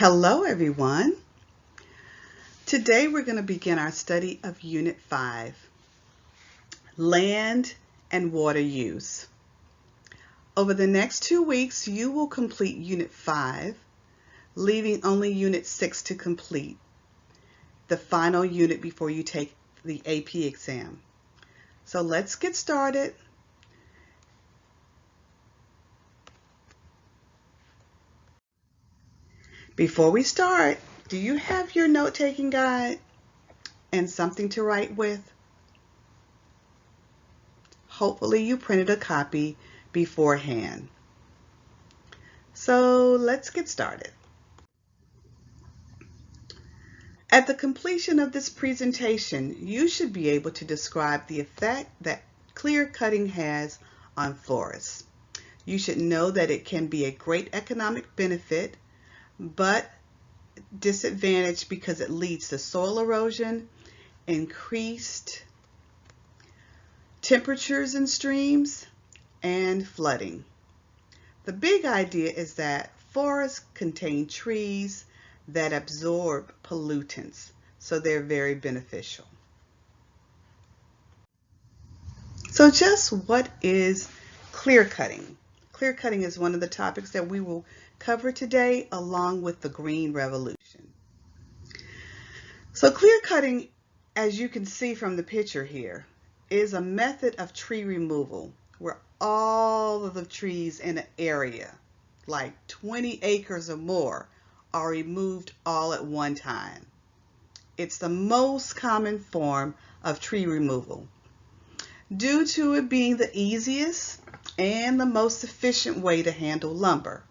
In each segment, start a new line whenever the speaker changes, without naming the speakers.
Hello everyone. Today we're going to begin our study of Unit 5, Land and Water Use. Over the next 2 weeks you will complete Unit 5, leaving only Unit 6 to complete, the final unit before you take the AP exam. So let's get started. Before we start, do you have your note-taking guide and something to write with? Hopefully you printed a copy beforehand. So let's get started. At the completion of this presentation, you should be able to describe the effect that clear cutting has on forests. You should know that it can be a great economic benefit, but disadvantage because it leads to soil erosion, increased temperatures in streams, and flooding. The big idea is that forests contain trees that absorb pollutants, so they're very beneficial. So just what is clear cutting? Clear cutting is one of the topics that we will cover today along with the Green Revolution. So clear cutting, as you can see from the picture here, is a method of tree removal where all of the trees in an area, like 20 acres or more, are removed all at one time. It's the most common form of tree removal due to it being the easiest and the most efficient way to handle lumber.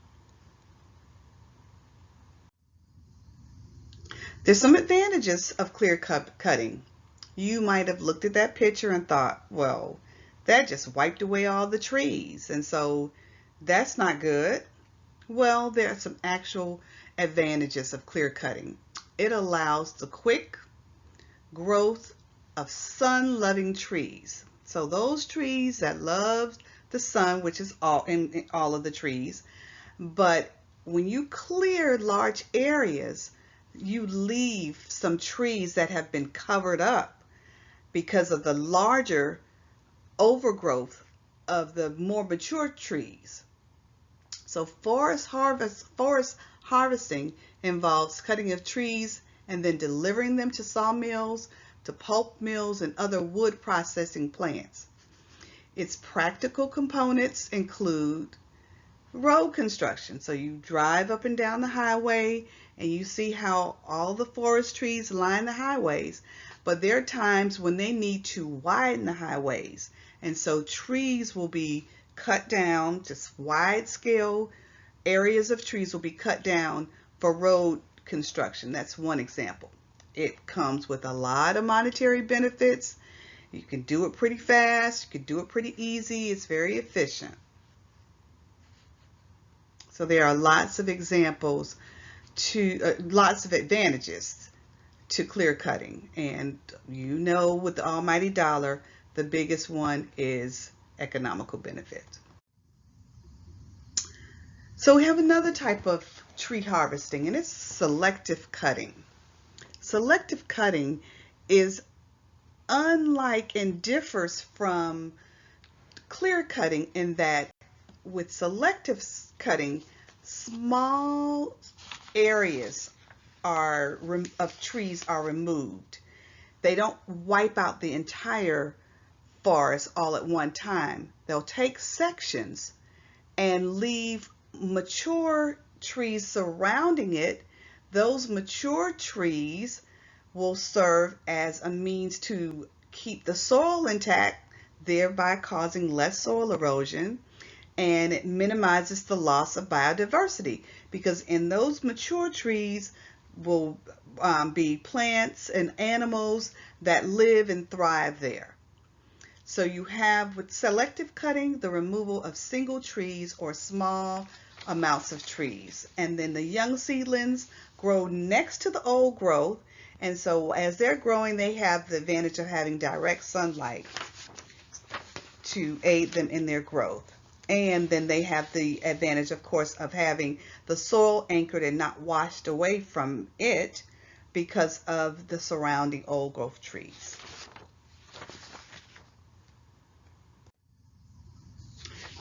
There's some advantages of clear cutting. You might have looked at that picture and thought, well, that just wiped away all the trees, and so that's not good. Well, there are some actual advantages of clear cutting. It allows the quick growth of sun-loving trees. So those trees that love the sun, which is in all of the trees, but when you clear large areas, you leave some trees that have been covered up because of the larger overgrowth of the more mature trees. So forest harvesting involves cutting of trees and then delivering them to sawmills, to pulp mills, and other wood processing plants. Its practical components include road construction. So you drive up and down the highway and you see how all the forest trees line the highways, but there are times when they need to widen the highways, and so trees will be cut down, just wide scale areas of trees will be cut down for road construction. That's one example. It comes with a lot of monetary benefits. You can do it pretty fast, you can do it pretty easy, it's very efficient. So there are lots of examples lots of advantages to clear cutting. And you know, with the almighty dollar, the biggest one is economical benefit. So we have another type of tree harvesting, and it's selective cutting. Selective cutting is unlike and differs from clear cutting in that with selective cutting, small areas of trees are removed. They don't wipe out the entire forest all at one time. They'll take sections and leave mature trees surrounding it. Those mature trees will serve as a means to keep the soil intact, thereby causing less soil erosion, and it minimizes the loss of biodiversity because in those mature trees will be plants and animals that live and thrive there. So you have with selective cutting the removal of single trees or small amounts of trees, and then the young seedlings grow next to the old growth, and so as they're growing they have the advantage of having direct sunlight to aid them in their growth. And then they have the advantage, of course, of having the soil anchored and not washed away from it because of the surrounding old growth trees.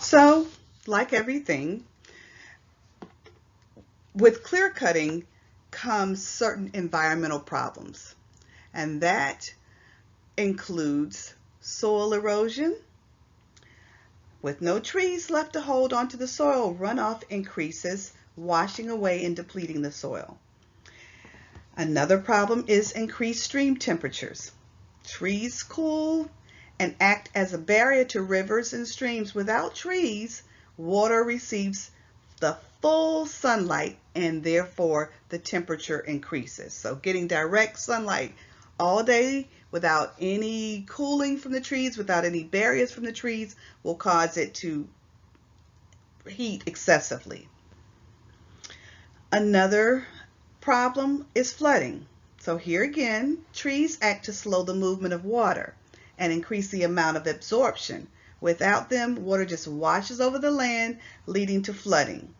So, like everything, with clear cutting comes certain environmental problems, and that includes soil erosion. With no trees left to hold onto the soil, runoff increases, washing away and depleting the soil. Another problem is increased stream temperatures. Trees cool and act as a barrier to rivers and streams. Without trees, water receives the full sunlight and therefore the temperature increases. So getting direct sunlight all day without any cooling from the trees, without any barriers from the trees, will cause it to heat excessively. Another problem is flooding. So here again, trees act to slow the movement of water and increase the amount of absorption. Without them, water just washes over the land, leading to flooding.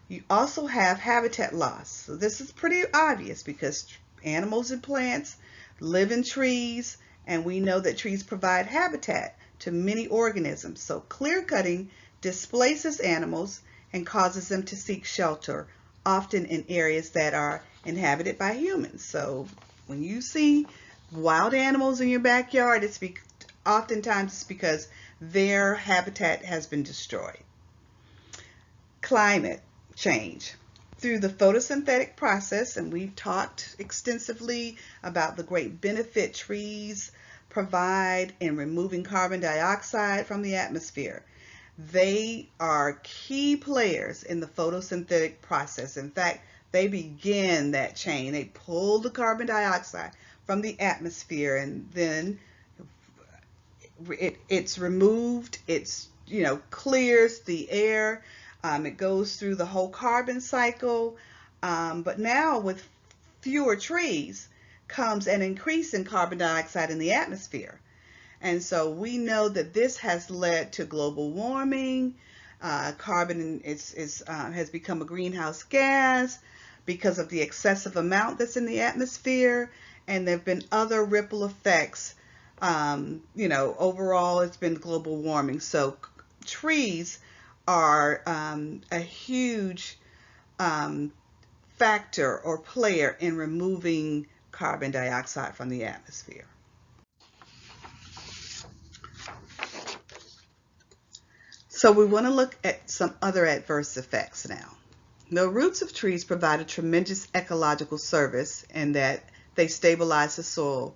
You also have habitat loss. So this is pretty obvious because animals and plants live in trees, and we know that trees provide habitat to many organisms. So clear cutting displaces animals and causes them to seek shelter, often in areas that are inhabited by humans. So when you see wild animals in your backyard, oftentimes it's because their habitat has been destroyed. Climate change. Through the photosynthetic process, and we've talked extensively about the great benefit trees provide in removing carbon dioxide from the atmosphere. They are key players in the photosynthetic process. In fact, they begin that chain. They pull the carbon dioxide from the atmosphere, and then it's removed. It's clears the air. It goes through the whole carbon cycle, but now with fewer trees comes an increase in carbon dioxide in the atmosphere. And so we know that this has led to global warming. Carbon has become a greenhouse gas because of the excessive amount that's in the atmosphere, and there have been other ripple effects. Overall it's been global warming. So trees are a huge factor or player in removing carbon dioxide from the atmosphere. So we want to look at some other adverse effects now. The roots of trees provide a tremendous ecological service in that they stabilize the soil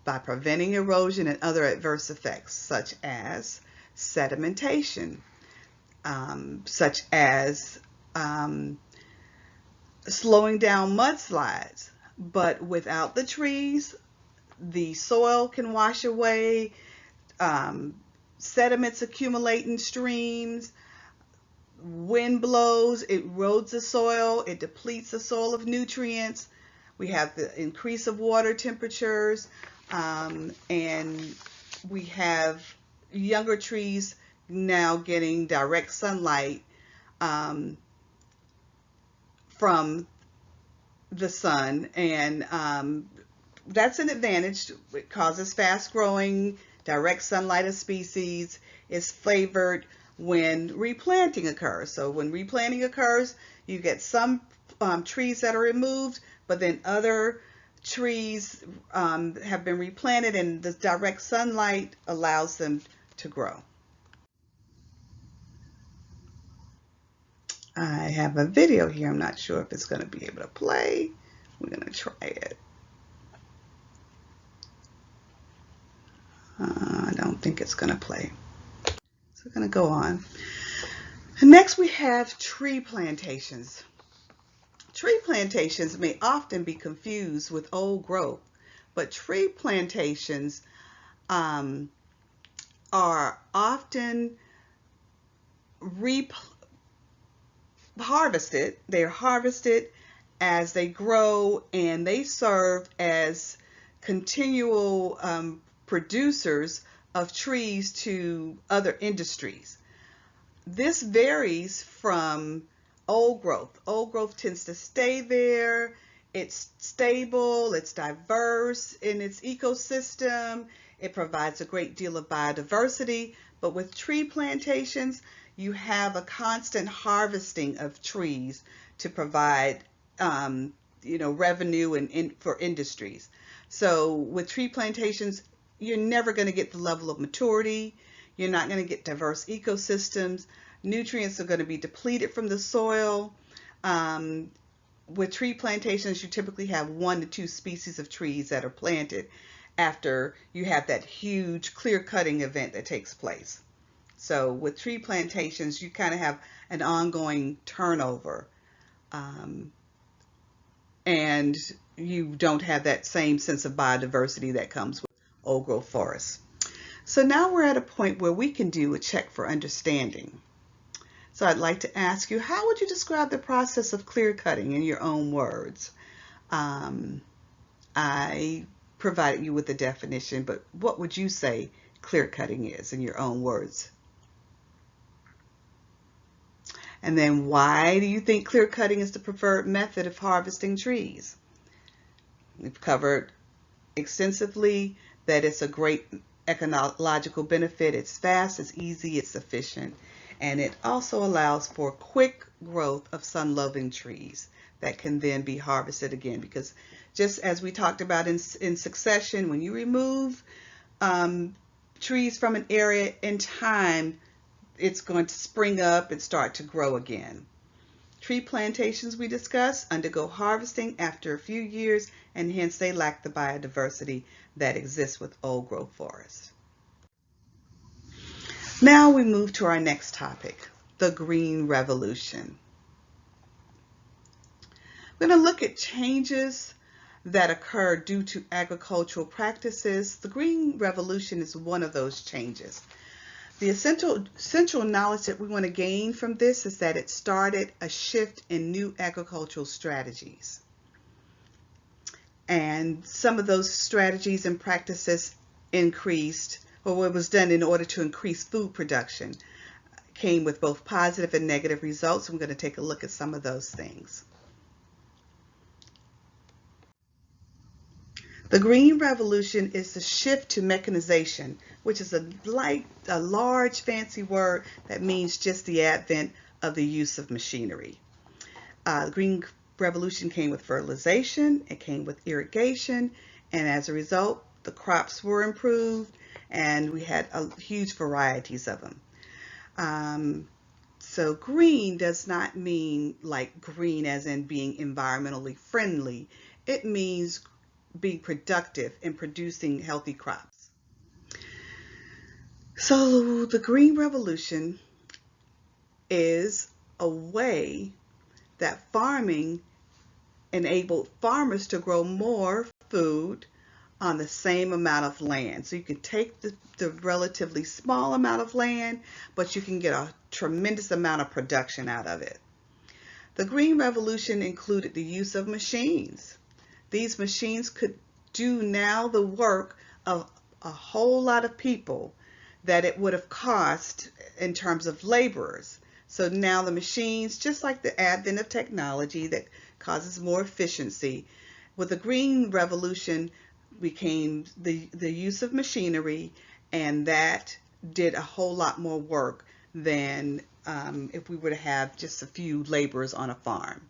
by preventing erosion and other adverse effects such as sedimentation, such as slowing down mudslides. But without the trees, the soil can wash away, sediments accumulate in streams, wind blows, it erodes the soil, it depletes the soil of nutrients. We have the increase of water temperatures, and we have younger trees now getting direct sunlight from the sun, and that's an advantage. It causes fast growing. Direct sunlight of species is favored when replanting occurs. So when replanting occurs, you get some trees that are removed, but then other trees have been replanted, and the direct sunlight allows them to grow. I have a video here. I'm not sure if it's going to be able to play. We're going to try it. I don't think it's going to play. So we're going to go on. And next we have tree plantations. Tree plantations may often be confused with old growth, but tree plantations are often harvested. They're harvested as they grow, and they serve as continual producers of trees to other industries. This varies from old growth. Old growth tends to stay there. It's stable, it's diverse in its ecosystem. It provides a great deal of biodiversity. But with tree plantations, you have a constant harvesting of trees to provide revenue and for industries. So with tree plantations, you're never going to get the level of maturity. You're not going to get diverse ecosystems. Nutrients are going to be depleted from the soil. With tree plantations, you typically have 1 to 2 species of trees that are planted after you have that huge clear cutting event that takes place. So with tree plantations, you kind of have an ongoing turnover, and you don't have that same sense of biodiversity that comes with old growth forests. So now we're at a point where we can do a check for understanding. So I'd like to ask you, how would you describe the process of clear cutting in your own words? I provided you with a definition, but what would you say clear cutting is in your own words? And then why do you think clear cutting is the preferred method of harvesting trees? We've covered extensively that it's a great ecological benefit. It's fast, it's easy, it's efficient, and it also allows for quick growth of sun-loving trees that can then be harvested again, because just as we talked about in succession, when you remove trees from an area in time, it's going to spring up and start to grow again. Tree plantations, we discussed, undergo harvesting after a few years, and hence they lack the biodiversity that exists with old growth forests. Now we move to our next topic, the Green Revolution. We're going to look at changes that occur due to agricultural practices. The Green Revolution is one of those changes. The essential knowledge that we want to gain from this is that it started a shift in new agricultural strategies. And some of those strategies and practices increased, or what was done in order to increase food production, came with both positive and negative results. I'm going to take a look at some of those things. The Green Revolution is the shift to mechanization, which is a large fancy word that means just the advent of the use of machinery. The Green Revolution came with fertilization, it came with irrigation, and as a result, the crops were improved, and we had huge varieties of them. So green does not mean like green as in being environmentally friendly. It means being productive and producing healthy crops. So the Green Revolution is a way that farming enabled farmers to grow more food on the same amount of land. So you can take the relatively small amount of land, but you can get a tremendous amount of production out of it. The Green Revolution included the use of machines. These machines could do now the work of a whole lot of people that it would have cost in terms of laborers. So now the machines, just like the advent of technology that causes more efficiency, with the Green Revolution became the use of machinery, and that did a whole lot more work than if we were to have just a few laborers on a farm.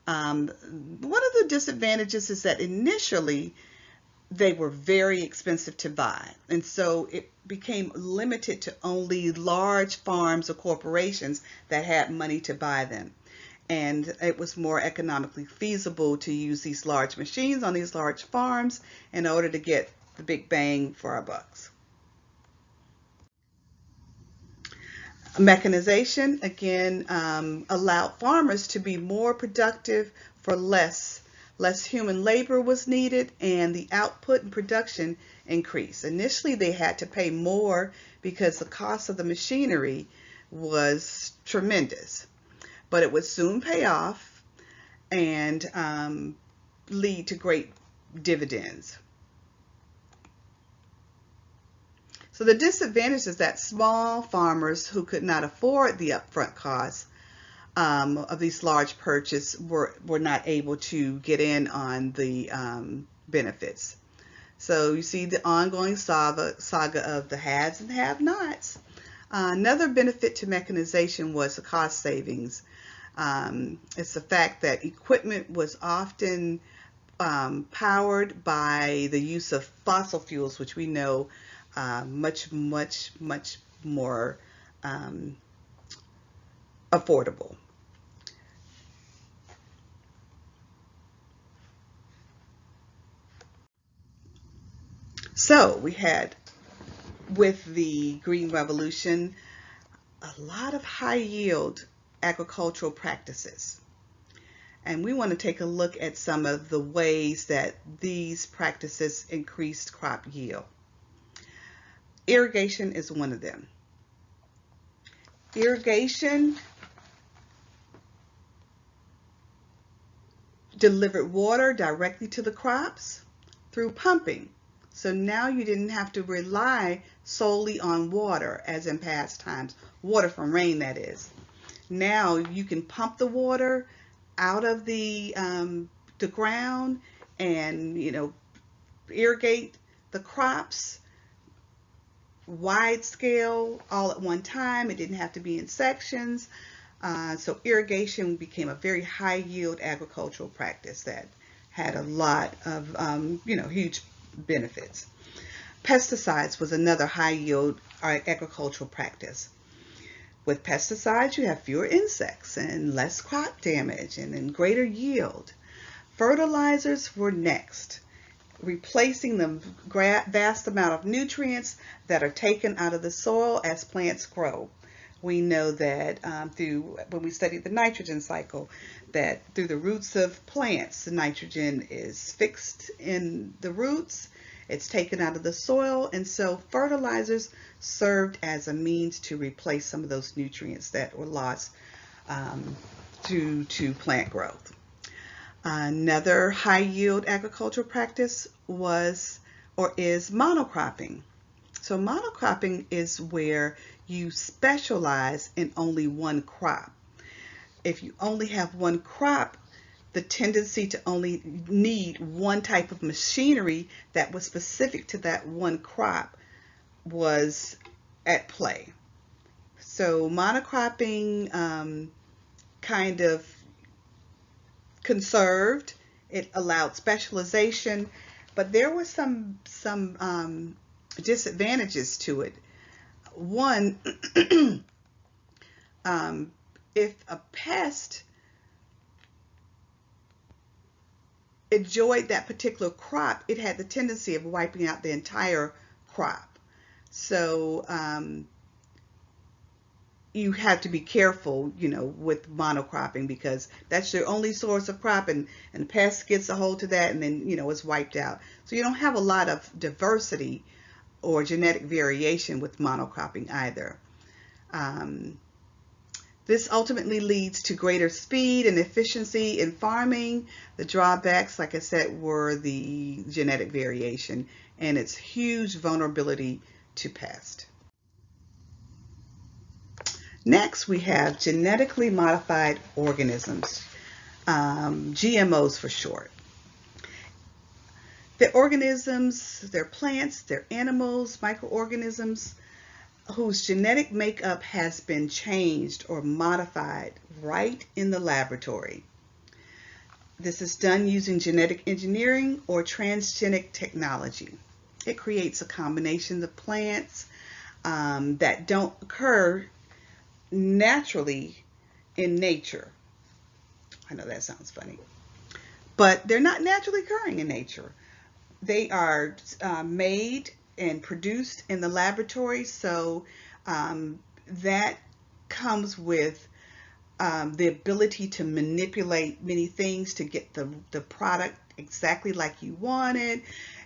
One of the disadvantages is that initially they were very expensive to buy, and so it became limited to only large farms or corporations that had money to buy them. And it was more economically feasible to use these large machines on these large farms in order to get the big bang for our bucks. Mechanization, again, allowed farmers to be more productive for less human labor was needed, and the output and production increased. Initially, they had to pay more because the cost of the machinery was tremendous, but it would soon pay off and lead to great dividends. So the disadvantage is that small farmers who could not afford the upfront costs of these large purchases were not able to get in on the benefits. So you see the ongoing saga of the haves and have-nots. Another benefit to mechanization was the cost savings. It's the fact that equipment was often powered by the use of fossil fuels, which we know much more affordable. So we had, with the Green Revolution, a lot of high yield agricultural practices. And we want to take a look at some of the ways that these practices increased crop yield. Irrigation is one of them. Irrigation delivered water directly to the crops through pumping. So now you didn't have to rely solely on water as in past times, water from rain that is. Now you can pump the water out of the ground and irrigate the crops wide scale all at one time. It didn't have to be in sections. So irrigation became a very high yield agricultural practice that had a lot of huge benefits. Pesticides was another high yield agricultural practice. With pesticides, you have fewer insects and less crop damage and then greater yield. Fertilizers were next, replacing the vast amount of nutrients that are taken out of the soil as plants grow. We know that when we studied the nitrogen cycle, that through the roots of plants, the nitrogen is fixed in the roots, it's taken out of the soil, and so fertilizers served as a means to replace some of those nutrients that were lost due to plant growth. Another high yield agricultural practice is monocropping. So monocropping is where you specialize in only one crop. If you only have one crop, the tendency to only need one type of machinery that was specific to that one crop was at play. So monocropping kind of conserved, it allowed specialization, but there were some disadvantages to it. One, if a pest enjoyed that particular crop, it had the tendency of wiping out the entire crop. So you have to be careful, with monocropping, because that's your only source of crop, and the pest gets a hold to that, and then it's wiped out. So you don't have a lot of diversity or genetic variation with monocropping either. This ultimately leads to greater speed and efficiency in farming. The drawbacks, like I said, were the genetic variation and its huge vulnerability to pest. Next, we have genetically modified organisms, GMOs for short. They're organisms, they're plants, they're animals, microorganisms whose genetic makeup has been changed or modified right in the laboratory. This is done using genetic engineering or transgenic technology. It creates a combination of plants that don't occur naturally in nature. I know that sounds funny, but they're not naturally occurring in nature. They are made and produced in the laboratory, so that comes with the ability to manipulate many things to get the product exactly like you want it.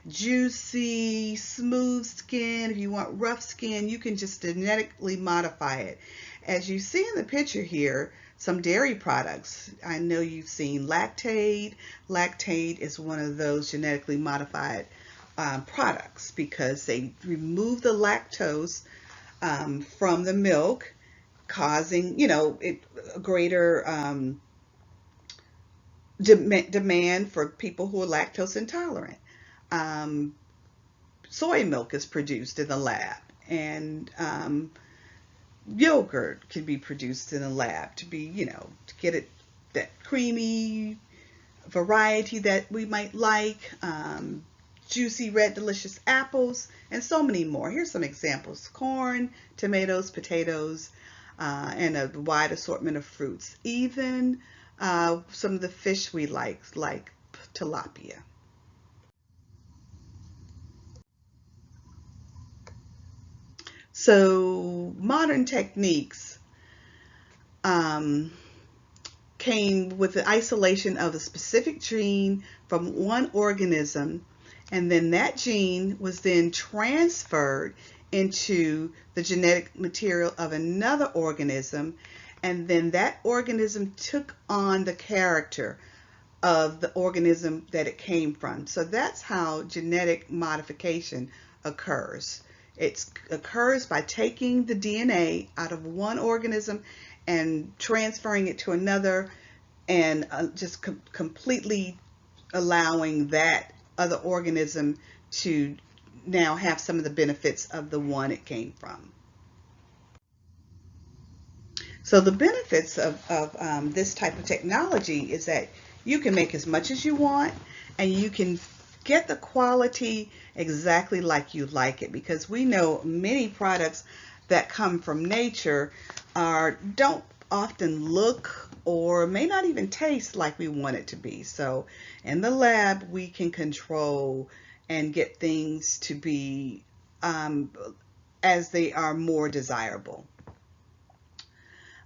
Juicy, smooth skin. If you want rough skin, you can just genetically modify it. As you see in the picture here, some dairy products. I know you've seen Lactaid. Lactaid is one of those genetically modified products because they remove the lactose from the milk, causing, a greater demand for people who are lactose intolerant. Soy milk is produced in the lab, and yogurt can be produced in a lab to be, to get it that creamy variety that we might like, juicy red delicious apples, and so many more. Here's some examples: corn, tomatoes, potatoes, and a wide assortment of fruits, even some of the fish we like tilapia. So modern techniques um, came with the isolation of a specific gene from one organism, and then that gene was then transferred into the genetic material of another organism, and then that organism took on the character of the organism that it came from. So that's how genetic modification occurs. It occurs by taking the DNA out of one organism and transferring it to another, and just completely allowing that other organism to now have some of the benefits of the one it came from. So the benefits of this type of technology is that you can make as much as you want, and you can get the quality exactly like you like it, because we know many products that come from nature don't often look or may not even taste like we want it to be. So in the lab, we can control and get things to be as they are more desirable.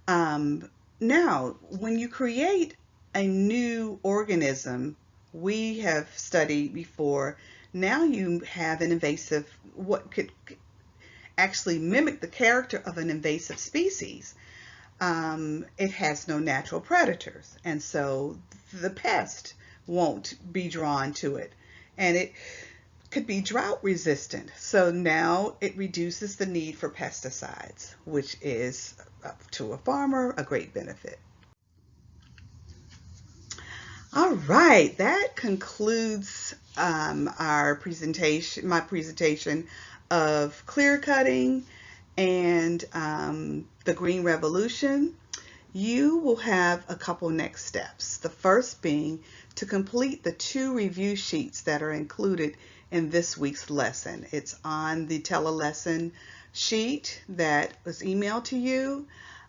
Now, when you create a new organism, we have studied before, now you have an invasive, what could actually mimic the character of an invasive species. It has no natural predators, and so the pest won't be drawn to it, and it could be drought resistant. So now it reduces the need for pesticides, which is, to a farmer, a great benefit. All right, that concludes my presentation of clear cutting and the Green Revolution. You will have a couple next steps. The first being to complete the 2 review sheets that are included in this week's lesson. It's on the telelesson sheet that was emailed to you.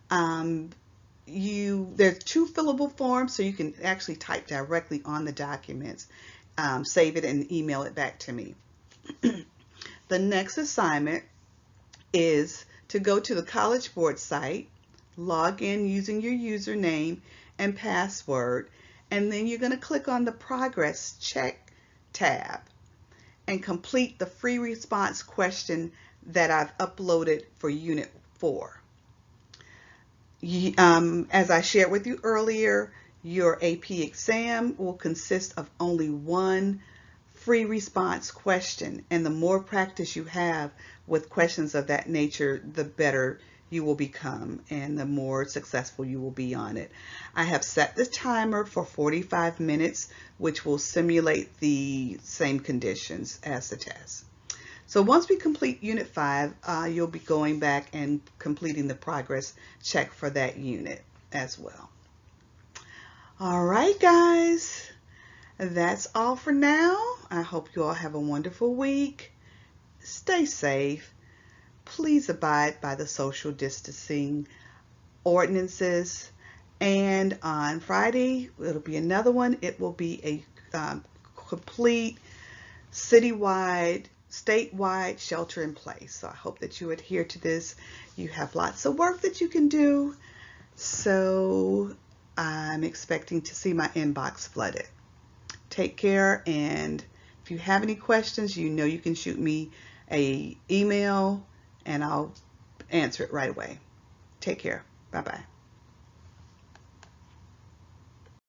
There's 2 fillable forms, so you can actually type directly on the documents, save it and email it back to me. The next assignment is to go to the College Board site, log in using your username and password, and then you're going to click on the Progress Check tab and complete the free response question that I've uploaded for Unit 4. As I shared with you earlier, your AP exam will consist of only 1 free response question, and the more practice you have with questions of that nature, the better you will become and the more successful you will be on it. I have set the timer for 45 minutes, which will simulate the same conditions as the test. So once we complete Unit 5, you'll be going back and completing the progress check for that unit as well. All right, guys, that's all for now. I hope you all have a wonderful week. Stay safe. Please abide by the social distancing ordinances. And on Friday, it'll be another one. It will be a complete citywide, statewide shelter in place. So I hope that you adhere to this. You have lots of work that you can do. So I'm expecting to see my inbox flooded. Take care, and if you have any questions, you can shoot me an email and I'll answer it right away. Take care. Bye-bye.